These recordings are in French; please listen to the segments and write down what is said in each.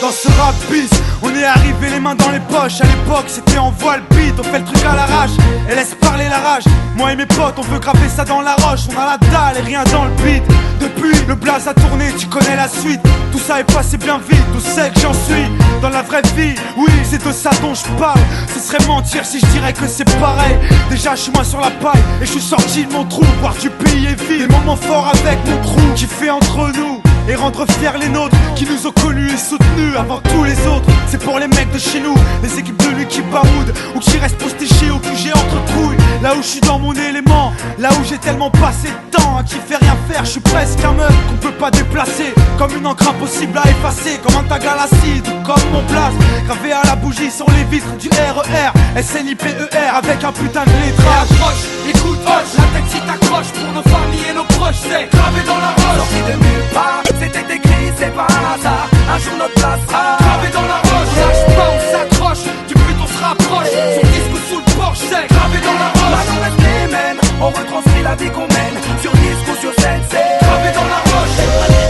Dans ce rap bis, on est arrivé les mains dans les poches. À l'époque c'était en voile beat, on fait le truc à l'arrache et laisse parler la rage. Moi et mes potes on veut graver ça dans la roche. On a la dalle et rien dans le beat. Depuis le blaze a tourné, tu connais la suite. Tout ça est passé bien vite, où c'est que j'en suis dans la vraie vie, oui c'est de ça dont je parle. Ce serait mentir si je dirais que c'est pareil. Déjà je suis moins sur la paille et je suis sorti de mon trou. Voir du pays est vide, des moments forts avec mon crew qui fait entre nous et rendre fiers les nôtres qui nous ont connus et soutenus avant tous les autres. C'est pour les mecs de chez nous, les équipes de lui qui baroudent ou qui restent postichés au QG entre couilles. Là où je suis dans mon élément, là où j'ai tellement passé de temps à qui fait rien faire. Je suis presque un meuf qu'on peut pas déplacer, comme une encre impossible à effacer, comme un tag à l'acide ou comme mon place gravé à la bougie sur les vitres du RER SNIPER avec un putain de lettrage. Approche, écoute, hoche, la tête si t'accroches pour nos familles et nos proches, c'est gravé dans la roche. Sorti de nulle part, c'était écrit, c'est pas un hasard. Un jour notre place sera gravé dans la roche. On lâche pas, on s'accroche, du but on se rapproche. Sur disque ou sous le porche, c'est gravé dans la roche. Maintenant reste les mêmes, on retranscrit la vie qu'on mène. Sur disque ou sur scène, c'est gravé dans la roche.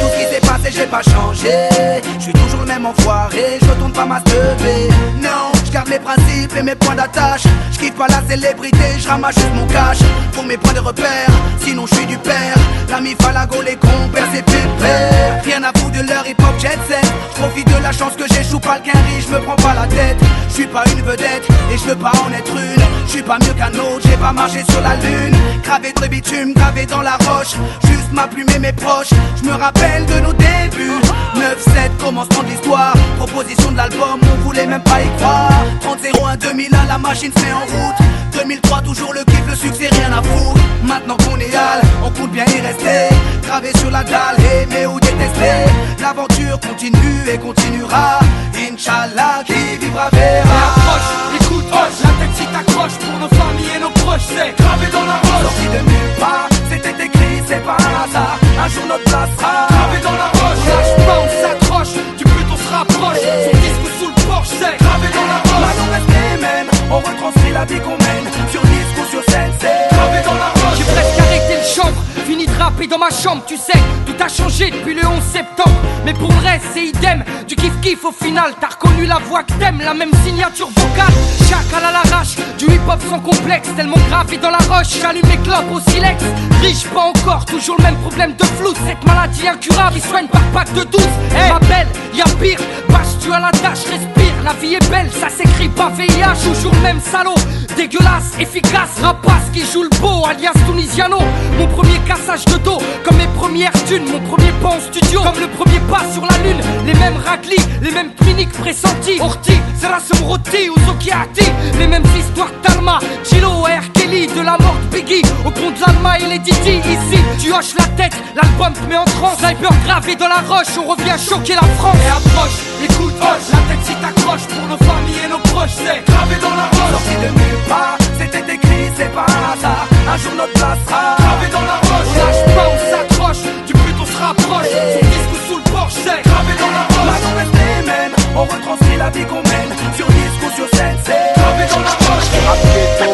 tout ce qui s'est passé, j'ai pas changé. Je suis toujours le même enfoiré, je retourne pas ma teubée. Non, je garde mes principes et mes points d'attache. Je quitte pas la célébrité, je ramasse juste mon cash pour mes points de repère, sinon je suis du père. L'ami Falago, les compères, c'est pépère. Rien à foutre de leur hip-hop jet set. Je profite de la chance que j'échoue pas le quinri, je me prends pas la tête. Je suis pas une vedette et je veux pas en être une. Je suis pas mieux qu'un autre, j'ai pas marché sur la lune. Gravé de bitume, gravé dans la roche. Juste ma plume et mes proches, je me rappelle de nos débuts. 9-7, commencement de l'histoire. Proposition de l'album, on voulait même pas y croire. 30-01, 2001, la machine se met en route. 2003, toujours le kiff, le succès, rien à foutre. Maintenant qu'on est hal, on compte bien y rester. Gravé sur la dalle, aimer ou détester. L'aventure continue et continuera. Inch'Allah, qui vivra verra. Approche, écoute, hoche, la tête si t'accroches pour nos familles et nos proches, c'est gravé dans la roche. Sorti de nulle part, c'était écrit, c'est pas un hasard. Un jour notre place sera gravé dans la roche. On lâche pas, on s'accroche, du but on se rapproche. Sur disque ou sous le porche, c'est gravé dans la roche. Maintenant reste les mêmes, on retranscrit la vie qu'on mène. Sur disque ou sur scène, c'est gravé dans la roche. J'ai presque arrêté le chanvre, fini de rapper dans ma chambre, tu sais, tout a changé depuis le 11 septembre. Mais pour le reste c'est idem, du kiff-kiff au final. T'as reconnu la voix que t'aimes, la même signature vocale. Chacal à l'arrache, du hip-hop sans complexe. Tellement gravé dans la roche, j'allume les clopes au silex. Riche pas encore, toujours le même problème de flou. Cette maladie incurable, il soigne par pack de 12. Ma belle, y'a pire, bâche tu à la tâche, respire. La vie est belle, ça s'écrit pas VIH. Toujours le même salaud, dégueulasse, efficace. Rapace qui joue le beau, alias Tunisiano. Mon premier cassage de dos, comme mes premières thunes. Mon premier pas en studio, comme le premier pas sur la lune. Les mêmes raclis, les mêmes cliniques pressentis. Orti, Serasum Roti ou Zokiati. Les mêmes histoires d'Alma, Chilo et R. Kelly. De la mort de Biggie, au pont de l'Alma et les Didi. Ici, tu hoches la tête, l'album te met en transe. Sniper gravé dans la roche, on revient choquer la France. Et approche, écoute, hoche, la tête si t'accroches pour nos familles et nos proches, c'est gravé dans la roche. sorti de nulle part, c'était écrit, c'est pas un hasard. Un jour notre place sera gravé dans la roche. On lâche pas, on s'accroche, du but on se rapproche. Sur disque ou sous le porche, c'est gravé dans la roche. Maintenant reste les mêmes, on retranscrit la vie qu'on mène. Sur disque ou sur scène, c'est gravé dans la roche. Rap ghetto,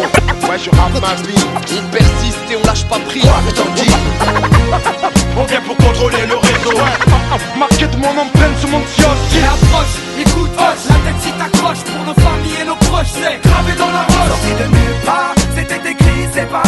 ouais je rappe ma vie. On persiste et on lâche pas prise. Quoi que t'en dis? On vient pour contrôler le réseau. Marqué de mon empreinte sur mon Et kiosque. approche, écoute, hoche, la tête si t'accroches pour nos familles et nos proches, c'est gravé dans la roche. sorti de nulle part, c'était écrit, c'est pas